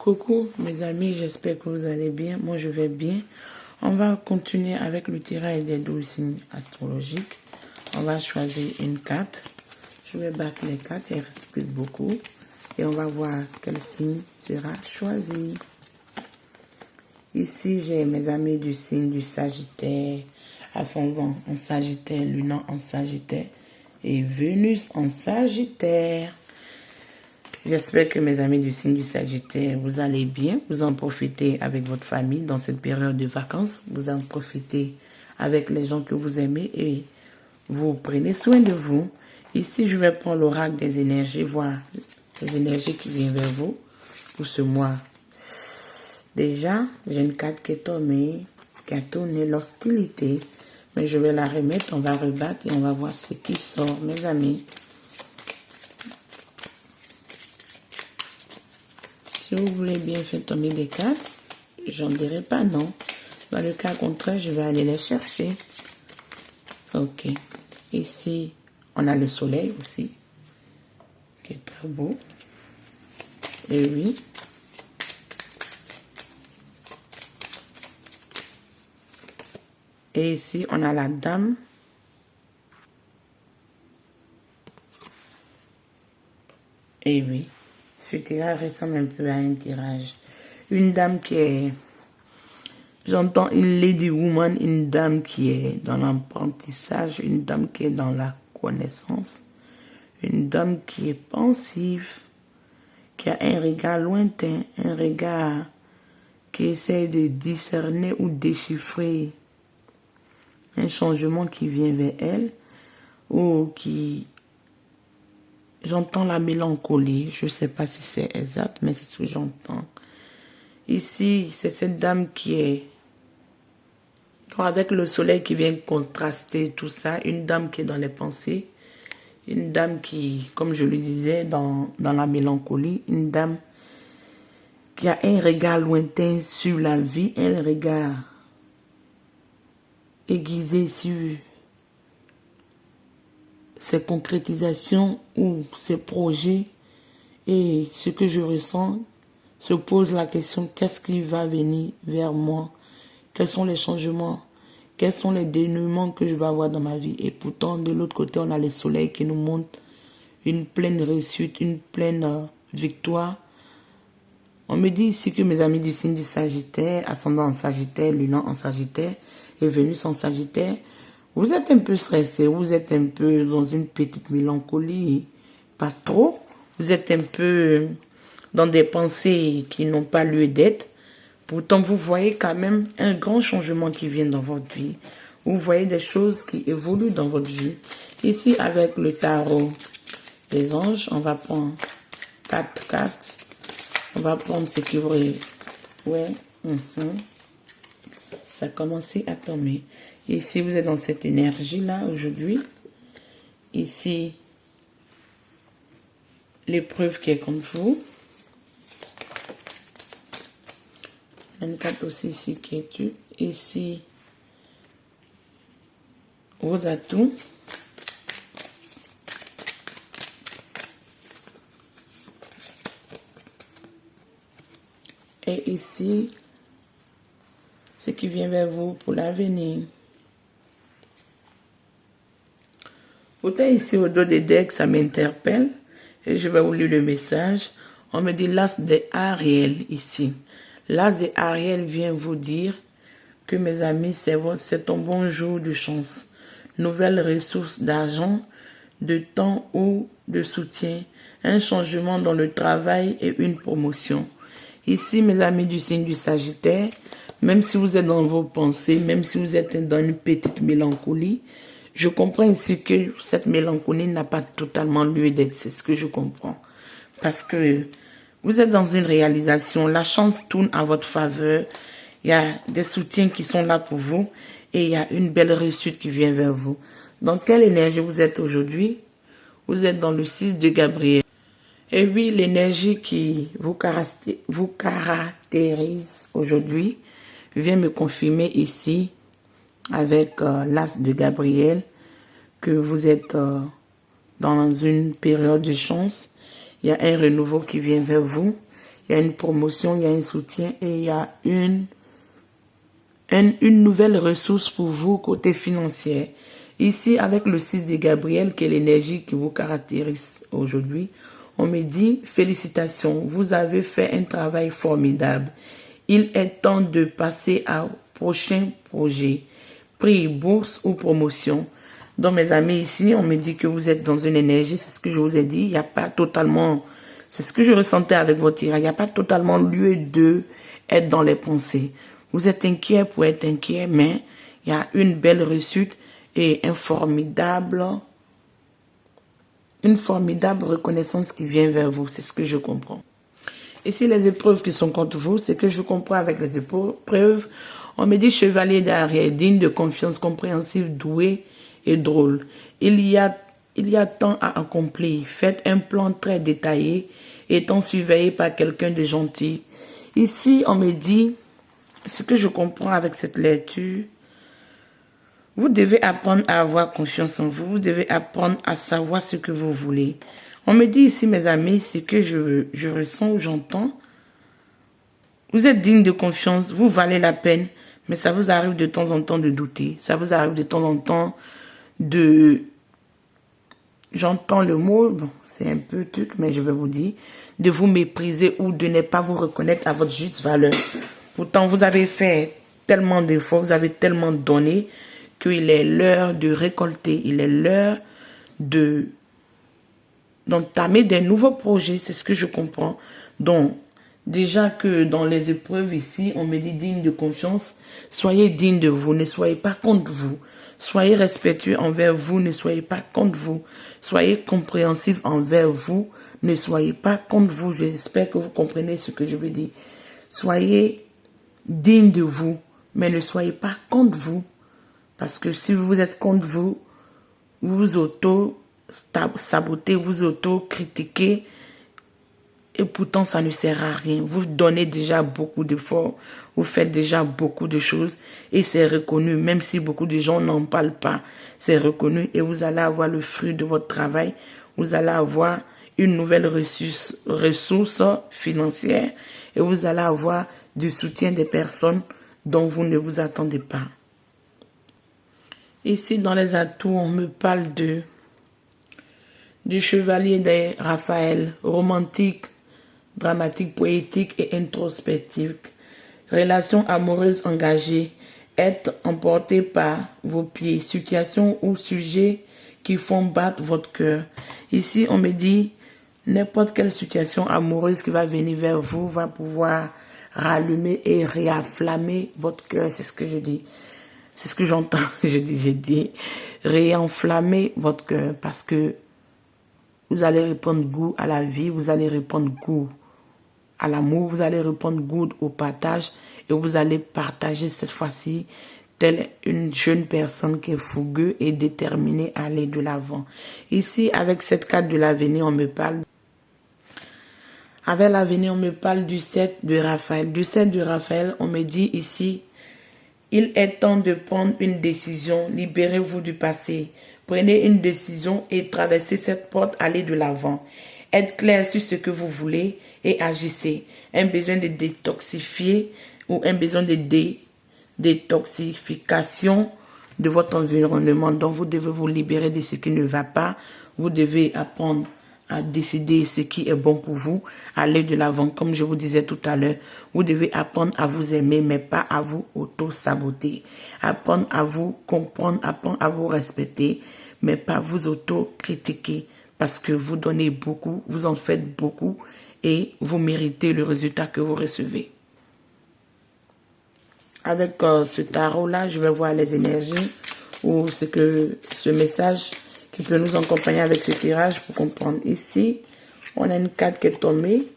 Coucou mes amis, j'espère que vous allez bien. Moi je vais bien. On va continuer avec le tirage des 12 signes astrologiques. On va choisir une carte. Je vais battre les cartes, elles respirent beaucoup. Et on va voir quel signe sera choisi. Ici j'ai mes amis du signe du Sagittaire, ascendant en Sagittaire, lunan en Sagittaire et Vénus en Sagittaire. J'espère que mes amis du signe du Sagittaire, vous allez bien. Vous en profitez avec votre famille dans cette période de vacances. Vous en profitez avec les gens que vous aimez et vous prenez soin de vous. Ici, je vais prendre l'oracle des énergies, voir les énergies qui viennent vers vous pour ce mois. Déjà, j'ai une carte qui est tombée, qui a tourné l'hostilité. Mais je vais la remettre, on va rebattre et on va voir ce qui sort, mes amis. Si vous voulez bien faire tomber des cartes, j'en dirai pas non. Dans le cas contraire, je vais aller les chercher. Ok. Ici, on a le soleil aussi, qui est très beau. Et oui. Et ici, on a la dame. Et oui. Ce tirage ressemble un peu à un tirage. Une dame qui est... J'entends une lady woman, une dame qui est dans l'apprentissage, une dame qui est dans la connaissance, une dame qui est pensive, qui a un regard lointain, un regard qui essaie de discerner ou déchiffrer un changement qui vient vers elle ou qui... J'entends la mélancolie, je ne sais pas si c'est exact, mais c'est ce que j'entends. Ici, c'est cette dame qui est, avec le soleil qui vient contraster tout ça, une dame qui est dans les pensées, une dame qui, comme je le disais, dans la mélancolie, une dame qui a un regard lointain sur la vie, un regard aiguisé sur ses concrétisations ou ses projets, et ce que je ressens se pose la question, qu'est-ce qui va venir vers moi? Quels sont les changements? Quels sont les dénouements que je vais avoir dans ma vie? Et pourtant, de l'autre côté, on a le soleil qui nous montre une pleine réussite, une pleine victoire. On me dit ici que mes amis du signe du Sagittaire, ascendant en Sagittaire, lunan en Sagittaire et Vénus en Sagittaire, vous êtes un peu stressé, vous êtes un peu dans une petite mélancolie, pas trop. Vous êtes un peu dans des pensées qui n'ont pas lieu d'être. Pourtant, vous voyez quand même un grand changement qui vient dans votre vie. Vous voyez des choses qui évoluent dans votre vie. Ici, avec le tarot des anges, on va prendre 4 cartes. On va prendre ce qui aurait... Ouais. Ça a commencé à tomber. Ici, vous êtes dans cette énergie-là aujourd'hui. Ici, l'épreuve qui est contre vous. Une carte aussi ici qui est tue. Ici, vos atouts. Et ici, ce qui vient vers vous pour l'avenir. Pourtant, ici, au dos des decks, ça m'interpelle. Et je vais vous lire le message. On me dit l'as des Ariel ici. L'as des Ariel vient vous dire que mes amis, c'est un bon jour de chance. Nouvelles ressources d'argent, de temps ou de soutien. Un changement dans le travail et une promotion. Ici, mes amis du signe du Sagittaire, même si vous êtes dans vos pensées, même si vous êtes dans une petite mélancolie, je comprends ici que cette mélancolie n'a pas totalement lieu d'être. C'est ce que je comprends. Parce que vous êtes dans une réalisation. La chance tourne à votre faveur. Il y a des soutiens qui sont là pour vous. Et il y a une belle réussite qui vient vers vous. Dans quelle énergie vous êtes aujourd'hui? Vous êtes dans le 6 de Gabriel. Et oui, l'énergie qui vous caractérise aujourd'hui vient me confirmer ici avec l'as de Gabriel que vous êtes dans une période de chance. Il y a un renouveau qui vient vers vous. il y a une promotion, il y a un soutien et il y a une nouvelle ressource pour vous côté financier. Ici, avec le 6 de Gabriel, qui est l'énergie qui vous caractérise aujourd'hui, on me dit félicitations, vous avez fait un travail formidable. Il est temps de passer au prochain projet, prix, bourse ou promotion. Donc mes amis, ici, on me dit que vous êtes dans une énergie, c'est ce que je vous ai dit, il n'y a pas totalement, c'est ce que je ressentais avec votre tirage, il n'y a pas totalement lieu de être dans les pensées. Vous êtes inquiet pour être inquiet, mais il y a une belle réussite et une formidable reconnaissance qui vient vers vous, c'est ce que je comprends. Ici, les épreuves qui sont contre vous, c'est que je comprends avec les épreuves. On me dit chevalier d'arrière, digne de confiance, compréhensif, doué et drôle. Il y a tant à accomplir. Faites un plan très détaillé, étant surveillé par quelqu'un de gentil. Ici, on me dit, ce que je comprends avec cette lecture, vous devez apprendre à avoir confiance en vous. Vous devez apprendre à savoir ce que vous voulez. On me dit ici, mes amis, ce que je ressens ou j'entends. Vous êtes digne de confiance, vous valez la peine, mais ça vous arrive de temps en temps de douter. Ça vous arrive de temps en temps de... J'entends le mot, bon, c'est un peu truc, mais je vais vous dire, de vous mépriser ou de ne pas vous reconnaître à votre juste valeur. Pourtant, vous avez fait tellement d'efforts, vous avez tellement donné qu'il est l'heure de récolter, il est l'heure d'entamer des nouveaux projets, c'est ce que je comprends. Donc, déjà que dans les épreuves ici, on me dit digne de confiance, soyez digne de vous, ne soyez pas contre vous. Soyez respectueux envers vous, ne soyez pas contre vous. Soyez compréhensif envers vous, ne soyez pas contre vous. J'espère que vous comprenez ce que je veux dire. Soyez digne de vous, mais ne soyez pas contre vous. Parce que si vous êtes contre vous, vous auto-sabotez, vous auto-critiquez. Et pourtant, ça ne sert à rien. Vous donnez déjà beaucoup d'efforts. Vous faites déjà beaucoup de choses. Et c'est reconnu. Même si beaucoup de gens n'en parlent pas, c'est reconnu. Et vous allez avoir le fruit de votre travail. Vous allez avoir une nouvelle ressource financière. Et vous allez avoir du soutien des personnes dont vous ne vous attendez pas. Ici, dans les atouts, on me parle du chevalier de Raphaël, romantique, dramatique, poétique et introspective. Relation amoureuse engagée. Être emporté par vos pieds. Situation ou sujet qui font battre votre cœur. Ici, on me dit, n'importe quelle situation amoureuse qui va venir vers vous va pouvoir rallumer et réenflammer votre cœur. C'est ce que je dis. C'est ce que j'entends. J'ai dit, réenflammer votre cœur parce que vous allez répondre goût à la vie, vous allez répondre goût à l'amour, vous allez répondre goût au partage et vous allez partager cette fois-ci telle une jeune personne qui est fougueuse et déterminée à aller de l'avant. Ici, avec cette carte de l'avenir, on me parle. Avec l'avenir, on me parle du 7 de Raphaël. Du 7 de Raphaël, on me dit ici, il est temps de prendre une décision, libérez-vous du passé. Prenez une décision et traversez cette porte, allez de l'avant. Être clair sur ce que vous voulez et agissez. Un besoin de détoxifier ou un besoin de détoxification de votre environnement. Donc vous devez vous libérer de ce qui ne va pas. Vous devez apprendre à décider ce qui est bon pour vous, aller de l'avant. Comme je vous disais tout à l'heure, vous devez apprendre à vous aimer, mais pas à vous auto-saboter. Apprendre à vous comprendre, apprendre à vous respecter, mais pas vous auto-critiquer. Parce que vous donnez beaucoup, vous en faites beaucoup et vous méritez le résultat que vous recevez. Avec ce tarot-là, je vais voir les énergies ou ce message qui peut nous accompagner avec ce tirage pour comprendre. Ici, on a une carte qui est tombée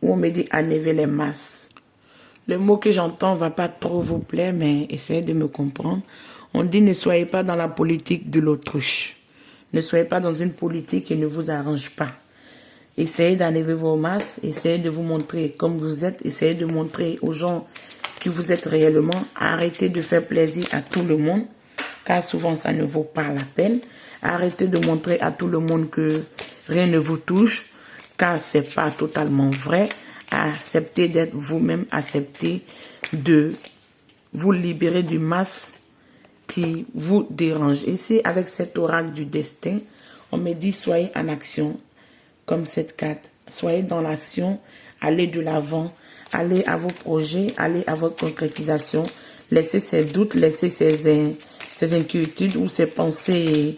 où on me dit enlever les masses. Le mot que j'entends ne va pas trop vous plaire, mais essayez de me comprendre. On dit ne soyez pas dans la politique de l'autruche. Ne soyez pas dans une politique qui ne vous arrange pas. Essayez d'enlever vos masses, essayez de vous montrer comme vous êtes, essayez de montrer aux gens qui vous êtes réellement. Arrêtez de faire plaisir à tout le monde, car souvent ça ne vaut pas la peine. Arrêtez de montrer à tout le monde que rien ne vous touche, car c'est pas totalement vrai. accepter d'être vous-même, accepter de vous libérer du masque qui vous dérange. Ici, avec cet oracle du destin, on me dit soyez en action, comme cette carte. Soyez dans l'action, allez de l'avant, allez à vos projets, allez à votre concrétisation. Laissez ces doutes, laissez ces inquiétudes ou ces pensées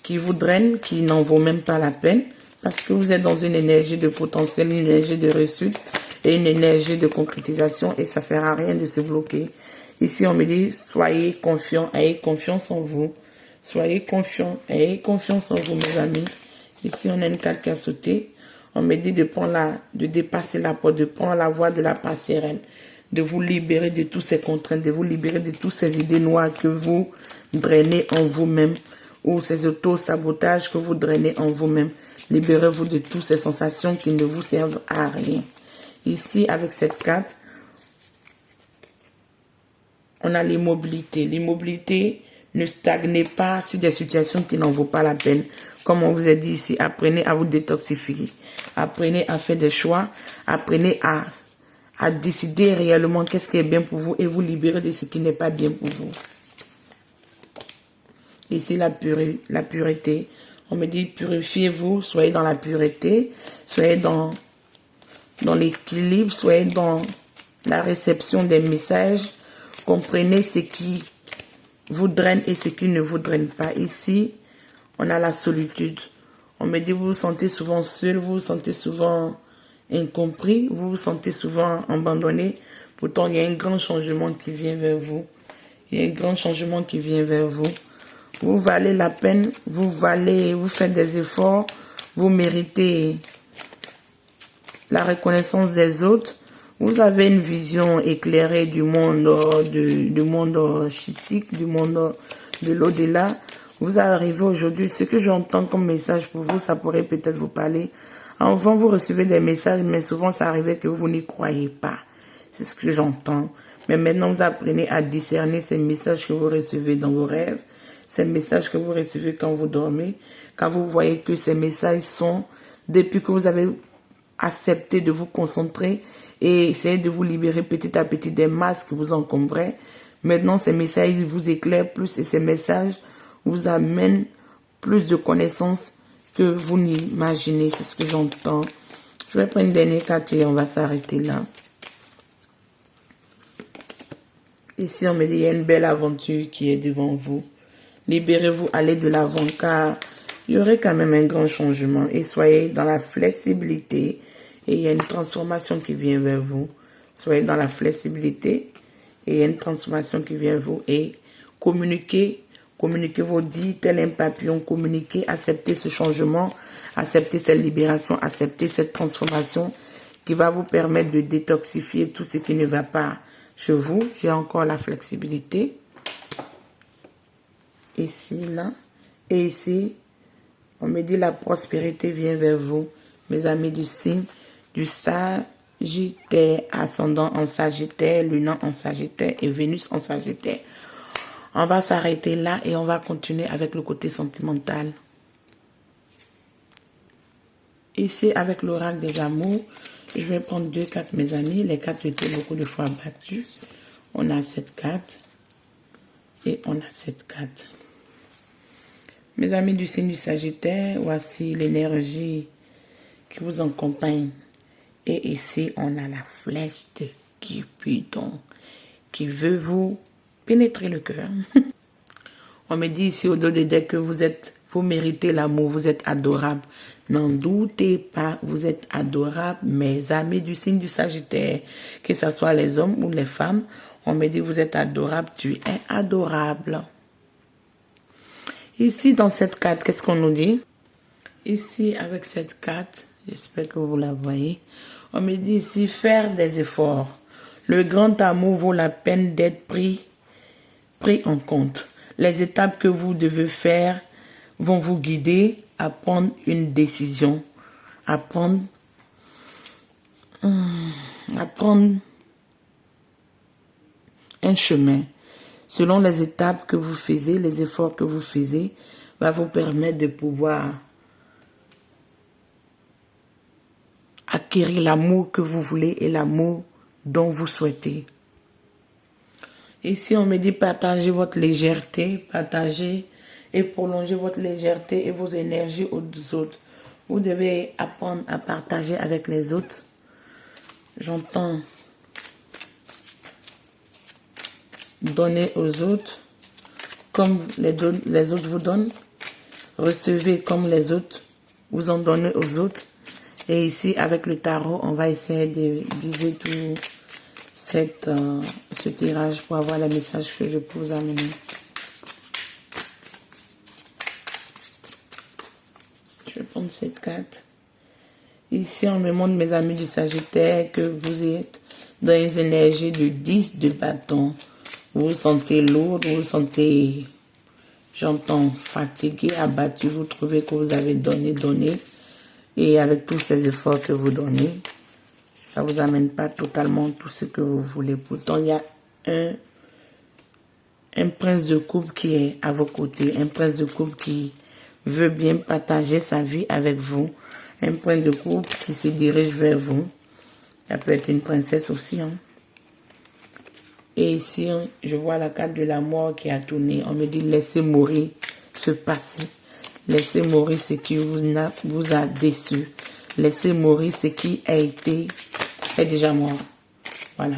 qui vous drainent, qui n'en vaut même pas la peine. Parce que vous êtes dans une énergie de potentiel, une énergie de réussite et une énergie de concrétisation. Et ça ne sert à rien de se bloquer. Ici, on me dit, soyez confiants, ayez confiance en vous. Soyez confiants, ayez confiance en vous, mes amis. Ici, on a une carte qui a sauté. On me dit de dépasser la porte, de prendre la voie de la passerelle, de vous libérer de toutes ces contraintes, de vous libérer de toutes ces idées noires que vous drainez en vous-même ou ces auto-sabotages que vous drainez en vous-même. Libérez-vous de toutes ces sensations qui ne vous servent à rien. Ici, avec cette carte, on a l'immobilité. L'immobilité, ne stagnez pas sur des situations qui n'en vaut pas la peine. Comme on vous a dit ici, apprenez à vous détoxifier. Apprenez à faire des choix. Apprenez à décider réellement qu'est-ce qui est bien pour vous et vous libérer de ce qui n'est pas bien pour vous. Ici, la pureté. On me dit, purifiez-vous, soyez dans la pureté, soyez dans l'équilibre, soyez dans la réception des messages. Comprenez ce qui vous draine et ce qui ne vous draine pas. Ici, on a la solitude. On me dit, vous vous sentez souvent seul, vous vous sentez souvent incompris, vous vous sentez souvent abandonné. Pourtant, il y a un grand changement qui vient vers vous. Il y a un grand changement qui vient vers vous. Vous valez la peine, vous faites des efforts, vous méritez la reconnaissance des autres. Vous avez une vision éclairée du monde, du monde physique, du monde de l'au-delà. Vous arrivez aujourd'hui, ce que j'entends comme message pour vous, ça pourrait peut-être vous parler. Avant, vous recevez des messages, mais souvent, ça arrivait que vous n'y croyez pas. C'est ce que j'entends. Mais maintenant, vous apprenez à discerner ces messages que vous recevez dans vos rêves, ces messages que vous recevez quand vous dormez, quand vous voyez que ces messages sont, depuis que vous avez accepté de vous concentrer et essayer de vous libérer petit à petit des masques qui vous encombraient. Maintenant, ces messages vous éclairent plus et ces messages vous amènent plus de connaissances que vous n'imaginez. C'est ce que j'entends. Je vais prendre une dernière carte et on va s'arrêter là. Ici, on me dit, il y a une belle aventure qui est devant vous. Libérez-vous, allez de l'avant car il y aurait quand même un grand changement. Et soyez dans la flexibilité et il y a une transformation qui vient vers vous. Soyez dans la flexibilité et il y a une transformation qui vient vers vous. Et communiquez vos dits, tel un papillon, communiquez, acceptez ce changement, acceptez cette libération, acceptez cette transformation qui va vous permettre de détoxifier tout ce qui ne va pas chez vous. J'ai encore la flexibilité. Ici, là. Et ici, on me dit la prospérité vient vers vous. Mes amis du signe du Sagittaire, ascendant en Sagittaire, Lune en Sagittaire et Vénus en Sagittaire. On va s'arrêter là et on va continuer avec le côté sentimental. Ici, avec l'oracle des amours, je vais prendre 2 cartes, mes amis. Les cartes étaient beaucoup de fois battues. On a cette carte et on a cette carte. Mes amis du signe du Sagittaire, voici l'énergie qui vous accompagne. Et ici, on a la flèche de Cupidon qui veut vous pénétrer le cœur. On me dit ici au dos des decks que vous méritez l'amour, vous êtes adorable. N'en doutez pas, vous êtes adorable, mes amis du signe du Sagittaire, que ce soit les hommes ou les femmes. On me dit vous êtes adorable, tu es adorable. Ici, dans cette carte, qu'est-ce qu'on nous dit? Ici, avec cette carte, j'espère que vous la voyez, on me dit ici, faire des efforts. Le grand amour vaut la peine d'être pris en compte. Les étapes que vous devez faire vont vous guider à prendre une décision, à prendre un chemin. Selon les étapes que vous faisiez, les efforts que vous faisiez, va vous permettre de pouvoir acquérir l'amour que vous voulez et l'amour dont vous souhaitez. Ici, on me dit partagez votre légèreté, partagez et prolongez votre légèreté et vos énergies aux autres. Vous devez apprendre à partager avec les autres. J'entends donner aux autres comme les autres vous donnent. Recevez comme les autres vous en donnez aux autres. Et ici, avec le tarot, on va essayer de viser tout ce tirage pour avoir les messages que je peux vous amener. Je vais prendre cette carte. Ici, on me montre, mes amis du Sagittaire, que vous êtes dans une énergie de 10 de bâton. Vous vous sentez lourd, vous vous sentez, j'entends, fatigué, abattu. Vous trouvez que vous avez donné. Et avec tous ces efforts que vous donnez, ça ne vous amène pas totalement tout ce que vous voulez. Pourtant, il y a un prince de coupe qui est à vos côtés. Un prince de coupe qui veut bien partager sa vie avec vous. Un prince de coupe qui se dirige vers vous. Ça peut être une princesse aussi. Hein. Et ici, je vois la carte de la mort qui a tourné. On me dit, laissez mourir ce passé. Laissez mourir ce qui vous a déçu. Laissez mourir ce qui est déjà mort. Voilà.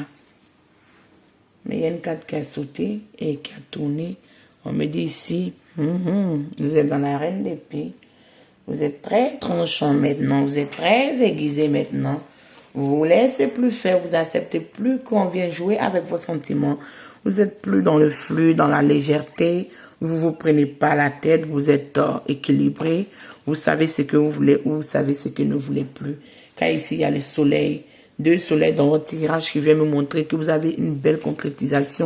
Mais il y a une carte qui a sauté et qui a tourné. On me dit ici, vous êtes dans la reine d'épée. Vous êtes très tranchant maintenant. Vous êtes très aiguisé maintenant. Vous ne laissez plus faire. Vous acceptez plus qu'on vienne jouer avec vos sentiments. Vous êtes plus dans le flux, dans la légèreté. Vous ne vous prenez pas la tête. Vous êtes équilibré. Vous savez ce que vous voulez ou vous savez ce que vous ne voulez plus. Car ici, il y a le soleil. 2 soleils dans votre tirage qui vient me montrer que vous avez une belle concrétisation.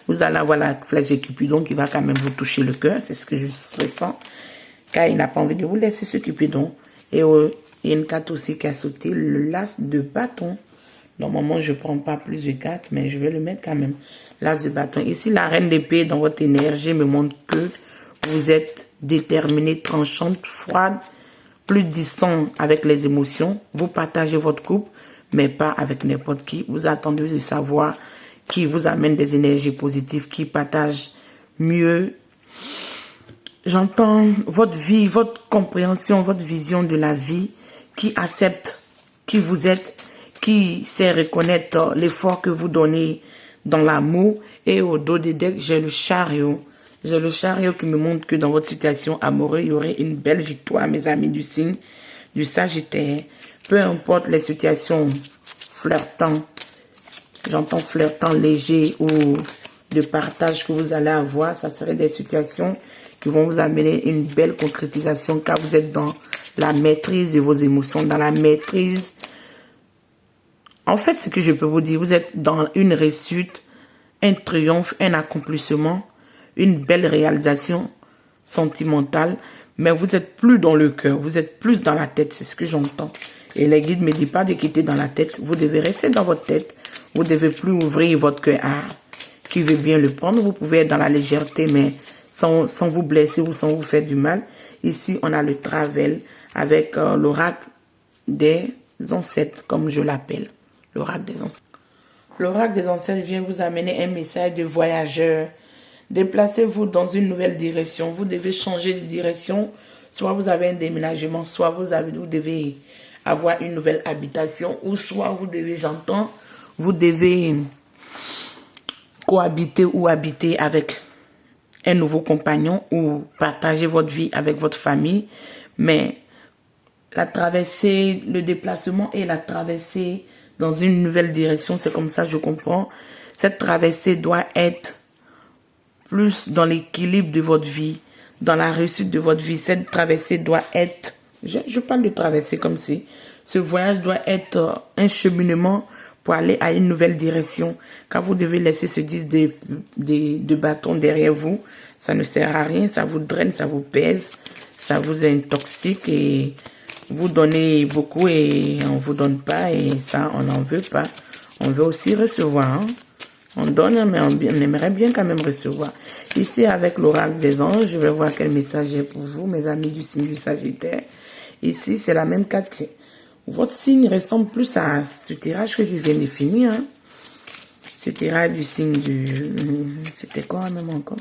Vous allez avoir la flèche de Cupidon qui va quand même vous toucher le cœur. C'est ce que je ressens. Car il n'a pas envie de vous laisser ce Cupidon. Et il y a une carte aussi qui a sauté, le l'as de bâton. Normalement, je ne prends pas plus de cartes, mais je vais le mettre quand même. L'as de bâton. Ici, la reine d'épée dans votre énergie me montre que vous êtes déterminée, tranchante, froide, plus distant avec les émotions. Vous partagez votre couple, mais pas avec n'importe qui. Vous attendez de savoir qui vous amène des énergies positives, qui partage mieux. J'entends votre vie, votre compréhension, votre vision de la vie, qui accepte qui vous êtes, qui sait reconnaître l'effort que vous donnez dans l'amour. Et au dos des decks, j'ai le chariot. J'ai le chariot qui me montre que dans votre situation amoureuse, il y aurait une belle victoire, mes amis du signe du Sagittaire. Peu importe les situations flirtant, j'entends flirtant léger ou de partage que vous allez avoir, ça serait des situations qui vont vous amener une belle concrétisation car vous êtes dans la maîtrise de vos émotions, dans la maîtrise. En fait, ce que je peux vous dire, vous êtes dans une réussite, un triomphe, un accomplissement, une belle réalisation sentimentale, mais vous êtes plus dans le cœur, vous êtes plus dans la tête, c'est ce que j'entends. Et les guides ne me disent pas de quitter dans la tête, vous devez rester dans votre tête, vous devez plus ouvrir votre cœur à qui veut bien le prendre, vous pouvez être dans la légèreté, mais sans vous blesser ou sans vous faire du mal. Ici, on a le travel avec l'oracle des ancêtres, comme je l'appelle, l'oracle des ancêtres. L'oracle des ancêtres vient vous amener un message de voyageur. Déplacez-vous dans une nouvelle direction. Vous devez changer de direction. Soit vous avez un déménagement, soit vous devez avoir une nouvelle habitation, ou soit vous devez, j'entends, vous devez cohabiter ou habiter avec un nouveau compagnon ou partager votre vie avec votre famille. Mais la traversée, le déplacement et la traversée dans une nouvelle direction, c'est comme ça je comprends. Cette traversée doit être plus dans l'équilibre de votre vie, dans la réussite de votre vie. Cette traversée doit être, je parle de traversée comme si, ce voyage doit être un cheminement pour aller à une nouvelle direction. Quand vous devez laisser ce 10 de bâton derrière vous, ça ne sert à rien, ça vous draine, ça vous pèse, ça vous intoxique et vous donnez beaucoup et on ne vous donne pas et ça, on n'en veut pas. On veut aussi recevoir. Hein? On donne, mais on aimerait bien quand même recevoir. Ici, avec l'oracle des anges, je vais voir quel message j'ai pour vous, mes amis du signe du Sagittaire. Ici, c'est la même carte que Votre signe ressemble plus à ce tirage que je viens de finir. Hein. Ce tirage du signe du... C'était quoi même encore?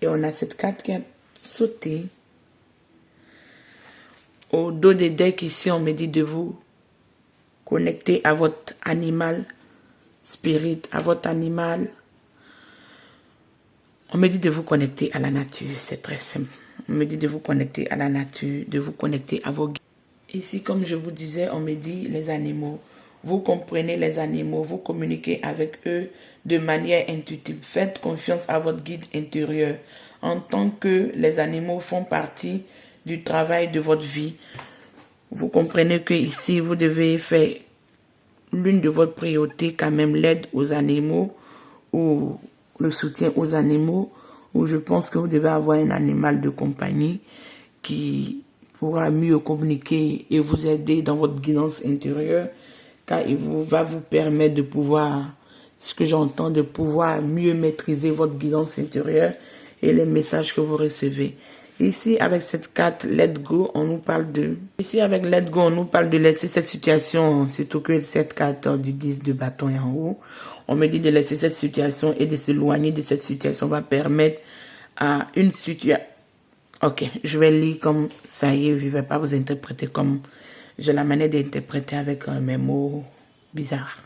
Et on a cette carte qui a sauté. Au dos des decks ici, on me dit de vous connecter à votre animal spirit, à votre animal. On me dit de vous connecter à la nature, c'est très simple. On me dit de vous connecter à la nature, de vous connecter à vos guides. Ici, comme je vous disais, on me dit les animaux. Vous comprenez les animaux, vous communiquez avec eux de manière intuitive. Faites confiance à votre guide intérieur. En tant que les animaux font partie du travail de votre vie, vous comprenez que ici, vous devez faire l'une de vos priorités, quand même l'aide aux animaux ou le soutien aux animaux, ou je pense que vous devez avoir un animal de compagnie qui pourra mieux communiquer et vous aider dans votre guidance intérieure, car il va vous permettre de pouvoir, ce que j'entends, de pouvoir mieux maîtriser votre guidance intérieure et les messages que vous recevez. Ici, avec cette carte Let Go, on nous parle de... Ici, avec Let Go, on nous parle de laisser cette situation, surtout que cette carte du 10 de bâton est en haut. On me dit de laisser cette situation et de s'éloigner de cette situation va permettre à une situation... Ok, je vais lire comme ça y est, je ne vais pas vous interpréter comme... J'ai la manière d'interpréter avec mes mots bizarres.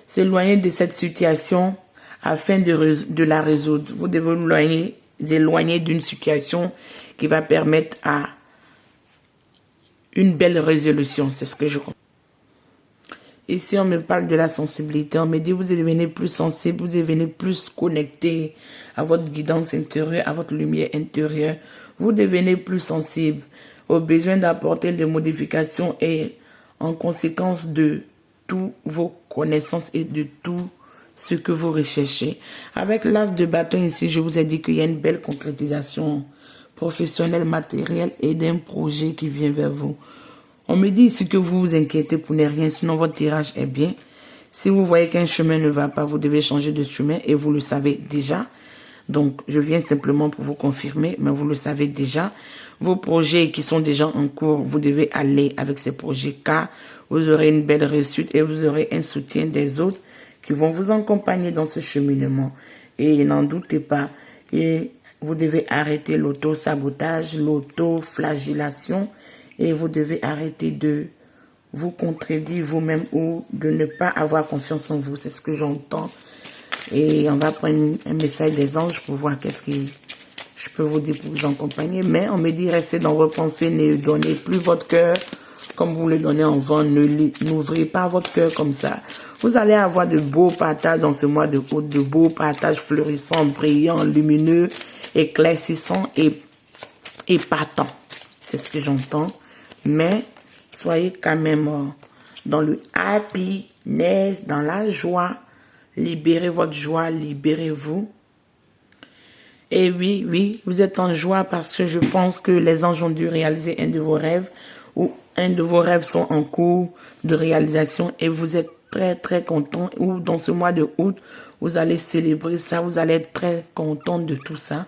S'éloigner de cette situation afin de la résoudre. Vous devez vous éloigner d'une situation qui va permettre à une belle résolution. C'est ce que je comprends. Ici, on me parle de la sensibilité. On me dit, vous devenez plus sensible, vous devenez plus connecté à votre guidance intérieure, à votre lumière intérieure. Vous devenez plus sensible au besoin d'apporter des modifications et en conséquence de toutes vos connaissances et de tout ce que vous recherchez. Avec l'as de bâton ici, je vous ai dit qu'il y a une belle concrétisation professionnelle, matérielle et d'un projet qui vient vers vous. On me dit ici que vous vous inquiétez pour ne rien, sinon votre tirage est bien. Si vous voyez qu'un chemin ne va pas, vous devez changer de chemin et vous le savez déjà. Donc, je viens simplement pour vous confirmer, mais vous le savez déjà. Vos projets qui sont déjà en cours, vous devez aller avec ces projets car vous aurez une belle réussite et vous aurez un soutien des autres qui vont vous accompagner dans ce cheminement. Et n'en doutez pas, et vous devez arrêter l'auto-sabotage, l'auto-flagellation et vous devez arrêter de vous contredire vous-même ou de ne pas avoir confiance en vous. C'est ce que j'entends. Et on va prendre un message des anges pour voir qu'est-ce que je peux vous dire pour vous accompagner. Mais on me dit, restez dans vos pensées, ne donnez plus votre cœur comme vous le donnez en vent. N'ouvrez pas votre cœur comme ça. Vous allez avoir de beaux partages dans ce mois de août, de beaux partages fleurissants, brillants, lumineux, éclaircissants et épatants. C'est ce que j'entends. Mais soyez quand même dans le happiness, dans la joie. Libérez votre joie, libérez-vous. Et oui, vous êtes en joie parce que je pense que les anges ont dû réaliser un de vos rêves ou un de vos rêves sont en cours de réalisation et vous êtes très content ou dans ce mois de août, vous allez célébrer ça, vous allez être très content de tout ça.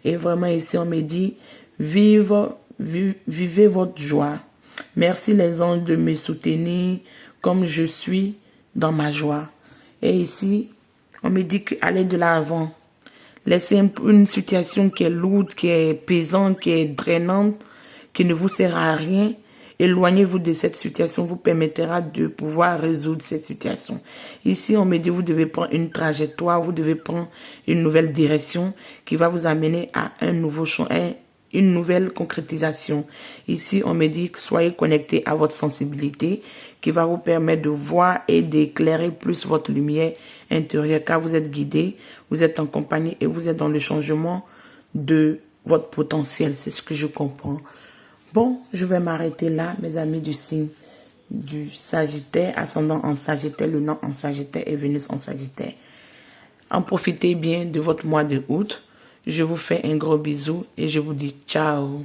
Et vraiment ici, on me dit, vivez votre joie. Merci les anges de me soutenir comme je suis dans ma joie. Et ici, on me dit qu'allez de l'avant. Laissez une situation qui est lourde, qui est pesante, qui est drainante, qui ne vous sert à rien. Éloignez-vous de cette situation, vous permettra de pouvoir résoudre cette situation. Ici, on me dit vous devez prendre une trajectoire, vous devez prendre une nouvelle direction qui va vous amener à un nouveau champ, une nouvelle concrétisation. Ici, on me dit que soyez connecté à votre sensibilité qui va vous permettre de voir et d'éclairer plus votre lumière intérieure car vous êtes guidé, vous êtes en compagnie et vous êtes dans le changement de votre potentiel. C'est ce que je comprends. Bon, je vais m'arrêter là, mes amis du signe du Sagittaire, ascendant en Sagittaire, le nom en Sagittaire et Vénus en Sagittaire. En profitez bien de votre mois de août. Je vous fais un gros bisou et je vous dis ciao.